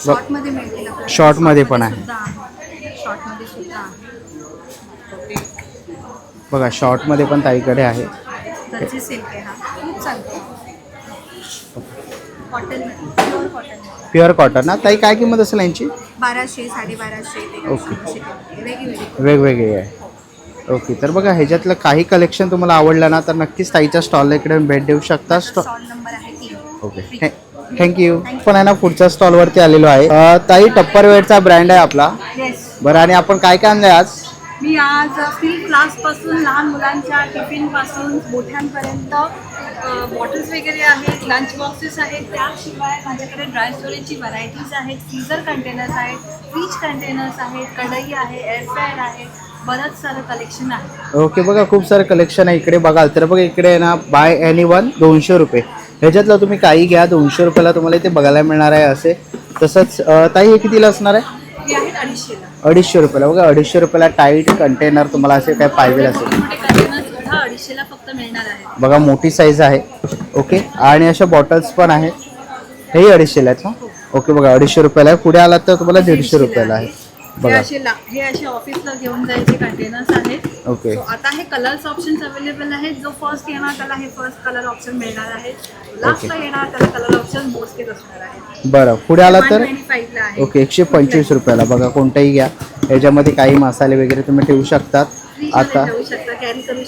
शॉर्टमध्ये मिळतील आपल्याला. शॉर्टमध्ये पण आहे. सुद्धा आहे. शॉर्टमध्ये सुद्धा आहे. बघा शॉर्टमध्ये पण ताईकडे आहे. गजी सिल्क आहे हा. खूप चालतो. कॉटनमध्ये प्युअर कॉटन. प्युअर कॉटन ना ताई, काय किंमत असेल यांची? 1200, 1250. ओके. वेगवेगळी. वेगवेगळे आहे. ओके, तर बघा ह्याच्यातलं काही कलेक्शन तुम्हाला आवडलं ना तर नक्कीच ताईच्या स्टॉलला इकडे भेट देऊ शकता. स्टॉल नंबर आहे 3. Okay, thank you. पण आहे ना पुढच्या स्टॉलवरती आलेलो आहे. ताई टप्परवेअरचा ब्रँड आहे आपला. येस. बरं, आणि आपण काय काय आणलंय आज? मी आज स्टील फ्लास्कपासून लहान मुलांच्या टिफिनपासून मोठ्यांपर्यंत बॉटल्स वगैरे आहेत, लंच बॉक्सेस आहेत. त्याशिवाय माझ्याकडे ड्राय स्टोरेजची व्हरायटीज आहेत, फ्रीझर कंटेनर्स आहेत, फ्रीज कंटेनर्स आहेत, कढई आहे, एअर फ्रायर आहे, बरंच सारं कलेक्शन आहे. ओके, बघा खूप सारं कलेक्शन आहे. इकडे बघाल तर बघा इकडे आहे ना बाय एनीवन 200 रुपये. ह्याच्यातलं तुम्ही काही घ्या, 200 रुपयाला तुम्हाला इथे बघायला मिळणार आहे असे. तसंच ताई हे कितीला असणार आहे? हे आहेत 250ला. 250 रुपयाला. बघा 250 रुपयाला टाईट कंटेनर तुम्हाला असे काय पाहिजे असेल. मोठे कंटेनर सुद्धा 250ला फक्त मिळणार आहेत. बघा मोठी साईज आहे. ओके, आणि अशा बॉटल्स पण आहेत. हेही 250ला आहेत ना? ओके, बघा 250 रुपयाला आहे. पुढे आलात तर तुम्हाला 150 रुपयाला आहे. हे बघा. हे असे ऑफिसला घेऊन जायचे कंटेनर्स आहेत. ओके. So, आता हे कलर्स ऑप्शन्स अवेलेबल आहेत. जो फर्स्ट येणार त्याला हे फर्स्ट कलर ऑप्शन मिळणार आहे. लास्टला येणार त्याला कलर ऑप्शन मोस्टली असणार आहे. बरं, पुढे आलात तर 125ला आहे. ओके 125 रुपयाला. बघा कोणताही घ्या. याच्यामध्ये काही मसाले वगैरे तुम्ही ठेवू शकतात. आता ठेवू शकता, कॅरी करू हे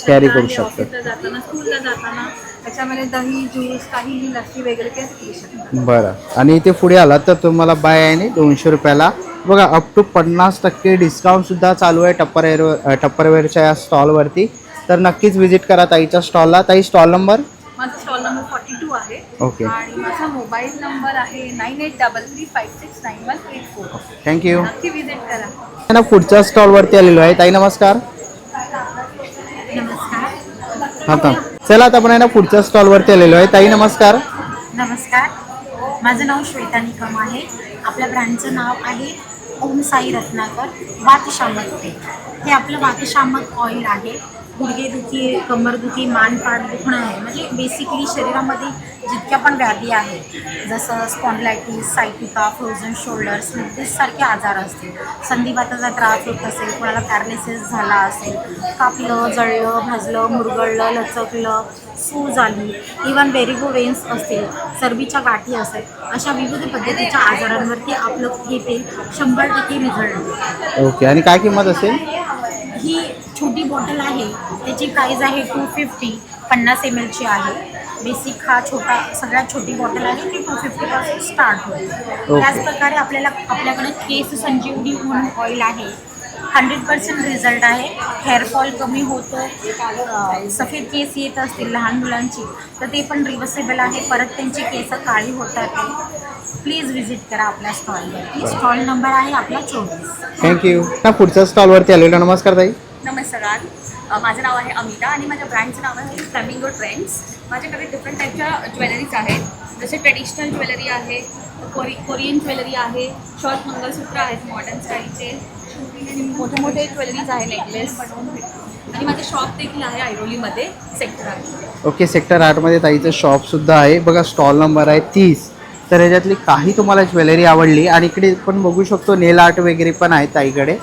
शकता. ऑफिसला जाताना, स्कूलला जाताना त्याच्यामध्ये दही, ज्यूस, काहीही लस्सी वगैरे कॅरी करू शकता. बरं, आणि इथे पुढे आलात तर तुम्हाला बाय आहे 200 रुपयाला. बघा अप टू 50% डिस्काउंटसुद्धा चालू आहे टप्परवेअरच्या या स्टॉलवरती. तर नक्कीच व्हिजिट करा ताईच्या स्टॉलला. ताई स्टॉल नंबर? माझा स्टॉल नंबर 42 आहे. ओके. आणि माझा मोबाईल नंबर आहे 9833569184. थँक्यू. नक्की विजिट करा. ना पुढच्या स्टॉलवरती आलेलो आहे. ताई नमस्कार. नमस्कार. हां, चला आता आपण आहे ना पुढच्या स्टॉलवरती आलेलो आहे. ताई नमस्कार. नमस्कार. माझं नाव श्वेता निकम आहे. आपल्या ब्रँडचं नाव आहे ओम साई रत्नाकर वातशामक तेल. हे आपलं वातशामक ऑइल आहे. गुडघेदुखी, कंबरदुखी, मानपाट दुखणं आहे, म्हणजे बेसिकली शरीरामध्ये जितक्या पण व्याधी आहेत जसं spondylitis, sciatica, frozen shoulder, slip disc सारखे आजार असतील, संधिवाताचा त्रास होत असेल, कोणाला पॅरालिसिस झाला असेल, कापलं, जळलं, भाजलं, मुरगळलं, लचकलं, सूज आली, इवन व्हेरिगो वेन्स असतील, चरबीच्या गाठी असेल, अशा विविध पद्धतीच्या आजारांवरती आपलं हे तेल 100% रिझल्ट. ओके, आणि काय किंमत असेल? ही छोटी बॉटल आहे, त्याची प्राईज आहे 250, 50 ml ची आहे. बेसिक हा छोटा सगळ्यात छोटी बॉटल आहे, ती 250 पासून स्टार्ट होईल. त्याचप्रकारे आपल्याकडे केस संजीवनी म्हणून ऑइल आहे. 100% रिझल्ट आहे. हेअरफॉल कमी होतो. सफेद केस येत असतील लहान मुलांची तर ते पण रिव्हर्सेबल आहे. परत त्यांची केस काळी होतात. प्लीज व्हिजिट करा आपल्या स्टॉलवरती. स्टॉल नंबर आहे आपला 24. थँक्यू. ना पुढच्या स्टॉलवरती आलेलो. नमस्कार ताई. नमस्कार. माझं नाव आहे अमिता आणि माझ्या ब्रँडचं नाव आहे फ्लेमिंगो ट्रेंड्स. माझ्याकडे डिफरंट टाईपच्या ज्वेलरीज आहेत, जसे ट्रेडिशनल ज्वेलरी आहे, कोरियन ज्वेलरी आहे, शॉर्ट मंगलसूत्र आहेत मॉडर्न स्टाईलचे, मोठे मोठे ज्वेलरीज आहे, नेकलेस आणि माझं शॉप देखील आहे ऐरोलीमध्ये सेक्टर 8. ओके, सेक्टर 8मध्ये ताईचं शॉपसुद्धा आहे. बघा स्टॉल नंबर आहे 30. तर ह्याच्यातली काही तुम्हाला ज्वेलरी आवडली आणि इकडे पण बघू शकतो नेल आर्ट वगैरे पण आहे ताईकडे.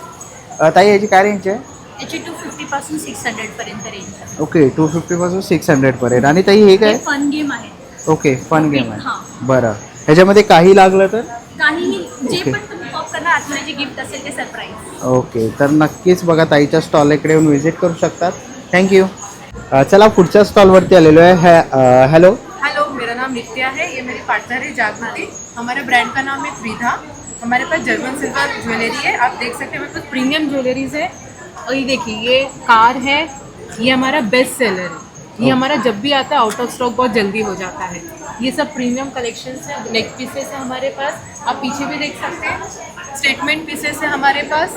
ताई याची काय रेंज आहे? याची 250 पासून 600 पर्यंत रेंज आहे. ओके, 250 पासून 600 पर्यंत. आणि ताई हे काय? फन गेम आहे. ओके, फन गेम आहे. हां. बरं, ह्याच्यामध्ये काही लागलं तर? काहीही जे ओके. पण तुम्ही पॉप करणार आतमध्ये जे गिफ्ट असेल ते सरप्राईज. ओके, तर नक्कीच बघा ताईच्या स्टॉल इकडे येऊन व्हिजिट करू शकतात. थँक्यू. चला पुढच्या स्टॉलवरती आलेलो आहे. हॅलो. हेलो, मेरा नाम नित्या है. ये मेरी पार्टनर है जागृति. हमारे ब्रांड का नाम है त्रिधा. हमारे पास जर्मन सिल्वर ज्वेलरी है. आप देख सकते हैं हमारे पास प्रीमियम ज्वेलरीज है. और ये देखिए, ये कार है, ये हमारा बेस्ट सेलर है. ये हमारा जब भी आता है आउट ऑफ स्टॉक बहुत जल्दी हो जाता है. ये सब प्रीमियम कलेक्शंस है. नेक पीसेस है हमारे पास, आप पीछे भी देख सकते हैं. स्टेटमेंट पीसेस है हमारे पास.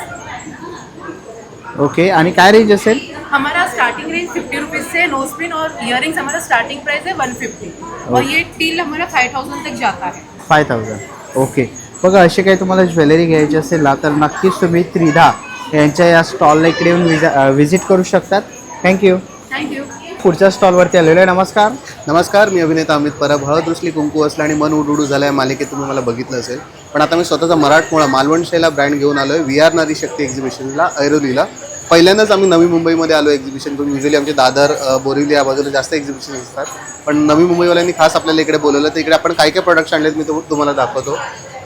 ओके, आणि काय रेंज असेल? हमारा स्टार्टिंग रेंज 50 रुपीज़ से नोज पिन और इयरिंग्स हमारा स्टार्टिंग प्राइस है 150 और ये टील हमारा 5000 तक जाता है. 5000 ओके. बघा असे काही तुम्हाला ज्वेलरी घ्यायची असेल ना तर नक्कीच तुम्ही त्रिधा यांच्या या स्टॉलला इकडे येऊन व्हिजिट करू शकतात. थँक्यू. थँक्यू. पुढच्या स्टॉलवरती आलेलो आहे. नमस्कार. नमस्कार, मी अभिनेता अमित परब. हळद रुसली कुंकू असलं आणि मन उडुडू झालं या मालिकेत तुम्ही मला बघितलं असेल, पण आता मी स्वतःचा मराठमोळा मालवण शैला ब्रँड घेऊन आलो आहे वी आर नारी शक्ती एक्झिबिशनला ऐरोलीला. पहिल्यांदाच आम्ही नवी मुंबईमध्ये आलो एक्झिबिशन करून. युजली आमचे दादर बोरिवली या बाजूला जास्त एक्झिबिशन असतात, पण नवी मुंबईवाल्यांनी खास आपल्याला इकडे बोलवलं. तर इकडे आपण काय काय प्रोडक्ट्स आणलेत मी तुम्हाला दाखवतो.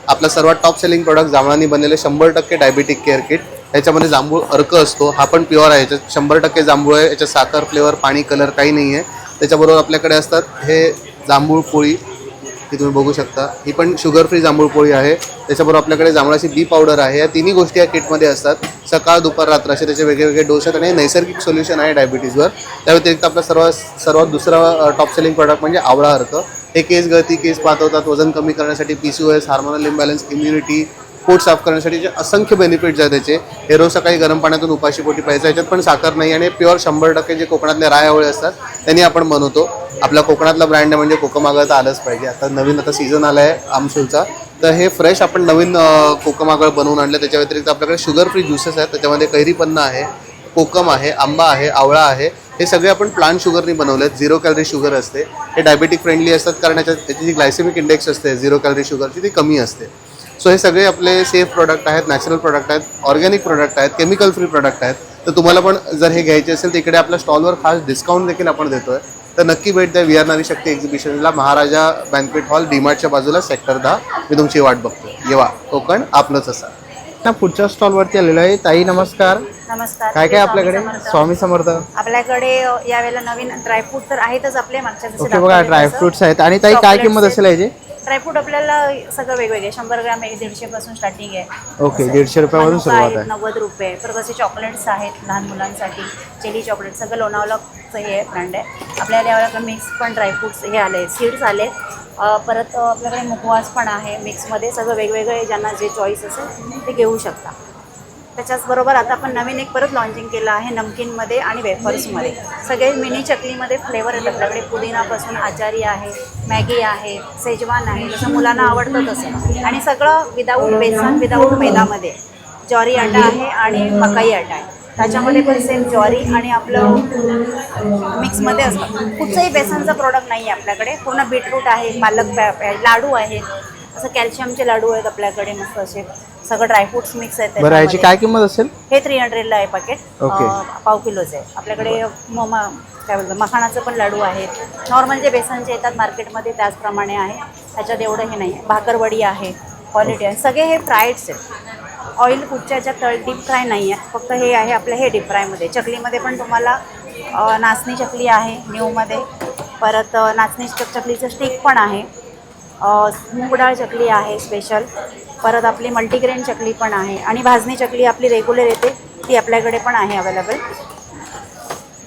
आपला सर्वात टॉप सेलिंग प्रोडक्ट जांभळांनी बनलेले 100% डायबेटिक केअर किट. याच्यामध्ये जांभूळ अर्क असतो, हा पण प्युअर आहे. याच्यात 100% जांभूळ आहे. याच्यात साखर, फ्लेवर, पाणी, कलर काही नाही आहे. त्याच्याबरोबर आपल्याकडे असतात हे जांभूळ पोळी, ही तुम्ही बघू शकता. ही पण शुगर फ्री जांभूळ पोळी आहे. त्याच्याबरोबर आपल्याकडे जांभळाची बी पावडर आहे. या तिन्ही गोष्टी या किटमध्ये असतात. सकाळ, दुपार, रात्र असे त्याचे वेगवेगळे डोस आहेत आणि हे नैसर्गिक सोल्युशन आहे डायबिटीजवर. त्या व्यतिरिक्त आपला सर्वात दुसरा टॉप सेलिंग प्रोडक्ट म्हणजे आवळा अर्क. हे केस गळती, केस पातवतात, वजन कमी करण्यासाठी, PCOS, हार्मोनल इम्बॅलन्स, इम्युनिटी, पोट साफ करण्यासाठी जे असंख्य बेनिफिट्स आहेत त्याचे. हे रोज सकाळी गरम पाण्यातून उपाशीपोटी प्यायचं. याच्यात पण साखर नाही आणि प्युअर 100% जे कोकणातले राय आवळे असतात त्यांनी आपण बनवतो. आपला कोकणातला ब्रँड आहे म्हणजे कोकमागळ तर आलंच पाहिजे. आता सीझन आला आहे आमसूलचा, तर हे फ्रेश आपण नवीन कोकमागळ बनवून आणलं. त्याच्या व्यतिरिक्त आपल्याकडे शुगर फ्री ज्युसेस आहेत. त्याच्यामध्ये कैरीपन्न आहे, कोकम आहे, आंबा आहे, आवळा आहे. हे सगळे आपण प्लांट शुगरनी बनवले आहेत. 0 कॅलरी शुगर असते. हे डायबेटिक फ्रेंडली असतात कारण त्याची जी ग्लायसेमिक इंडेक्स असते 0 कॅलरी शुगरची ती कमी असते. सो हे सगळे आपले सेफ प्रोडक्ट आहेत, नॅचरल प्रोडक्ट आहेत, ऑर्गॅनिक प्रोडक्ट आहेत, केमिकल फ्री प्रोडक्ट आहेत. तर तुम्हाला पण जर हे घ्यायचे असेल तर इकडे आपल्या स्टॉलवर खास डिस्काउंट देखील आपण देतोय. तर नक्की भेट द्या वी आर नारी शक्ती एक्झिबिशनला, महाराजा बँक्वेट हॉल, डीमार्टच्या बाजूला, सेक्टर 10. मी तुमची वाट बघतो. येवा, कोकण आपलंच असा. आता पुढच्या स्टॉलवरती आलेलो आहे. ताई नमस्कार. नमस्कार. काय काय आपल्याकडे? स्वामी समर्थ. आपल्याकडे यावेळेला नवीन ड्रायफ्रूट तर आहेतच आपले मागच्या जसे ओके. बघा ड्रायफ्रुट्स आहेत. आणि ताई काय किंमत असेल याची? ड्रायफ्रूट आपल्याला सगळं वेगवेगळे 100 ग्रॅम 150 पासून स्टार्टिंग आहे. ओके. 150 रुपयापासून सुरुवात आहे. 90 रुपये. परत असे चॉकलेट्स आहेत लहान मुलांसाठी, जेली चॉकलेट, सगळं लोणावळाचं हे ब्रँड आहे. आपल्याला यावेळेला मिक्स पण ड्रायफ्रुट्स हे आले, सीड्स आले. परत आपल्याकडे मुखवास पण आहे मिक्समध्ये. सगळं वेगवेगळे ज्यांना जे चॉईस असेल ते घेऊ शकता. त्याच्याचबरोबर आता आपण नवीन एक परत लॉन्चिंग केलं आहे नमकीनमध्ये आणि वेफर्समध्ये. सगळे मिनी चकलीमध्ये फ्लेवर आहेत आपल्याकडे. पुदिनापासून आचारी आहे, मॅगी आहे, सेजवान आहे, जसं मुलांना आवडतं तसं. आणि सगळं विदाऊट बेसन, विदाऊट मैदामध्ये. ज्वारी आटा आहे आणि मकाई आटा आहे. त्याच्यामध्ये पण सेम ज्वारी आणि आपलं मिक्समध्ये असतं. कुठचंही बेसनचं प्रोडक्ट नाही आहे आपल्याकडे. पूर्ण बीटरूट आहे, पालक लाडू आहे, असं कॅल्शियमचे लाडू आहेत आपल्याकडे मस्त असे. सगळं ड्रायफ्रुट्स मिक्स आहेत. बरं, याची काय किंमत असेल? हे 300ला आहे पॅकेट. ओके. पाव किलोचं आहे. आपल्याकडे काय बोलतं मखाणाचं पण लाडू आहेत. नॉर्मल जे बेसनचे येतात मार्केटमध्ये त्याचप्रमाणे आहे. त्याच्यात एवढं हे नाही आहे. भाकरवडी आहे, क्वालिटी आहे. सगळे हे फ्राईड्स आहेत. ऑइल कुठच्या याच्यात डीप फ्राय नाही आहे. फक्त हे आहे आपलं हे डीप फ्रायमध्ये. चकलीमध्ये पण तुम्हाला नाचणी चकली आहे न्यूमध्ये. परत नाचणी चकलीचं स्टिक पण आहे. मूग डाळ चकली आहे स्पेशल. परत आपली मल्टीग्रेन चकली पण आहे. आणि भाजणी चकली आपली रेग्युलर येते ती आपल्याकडे पण आहे अवेलेबल.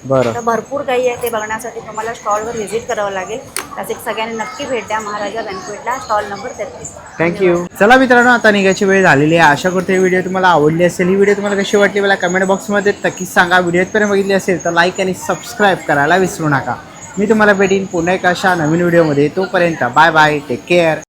बरं. तर भरपूर काही आहे. ते बघण्यासाठी तुम्हाला स्टॉलवर व्हिजिट करावं लागेल. त्यासाठी सगळ्यांनी नक्की भेट द्या महाराजा बँक्वेटला, स्टॉल नंबर 33. थँक्यू. चला मित्रांनो, आता निघायची वेळ झालेली आहे. आशा करतो ही व्हिडिओ तुम्हाला आवडली असेल. ही व्हिडिओ तुम्हाला कशी वाटली मला कमेंट बॉक्समध्ये नक्कीच सांगा. व्हिडिओपर्यंत बघितली असेल तर लाईक आणि सबस्क्राईब करायला विसरू नका. मी तुम्हाला भेटीन पुन्हा एक अशा नवीन व्हिडिओमध्ये. तोपर्यंत बाय बाय, टेक केअर.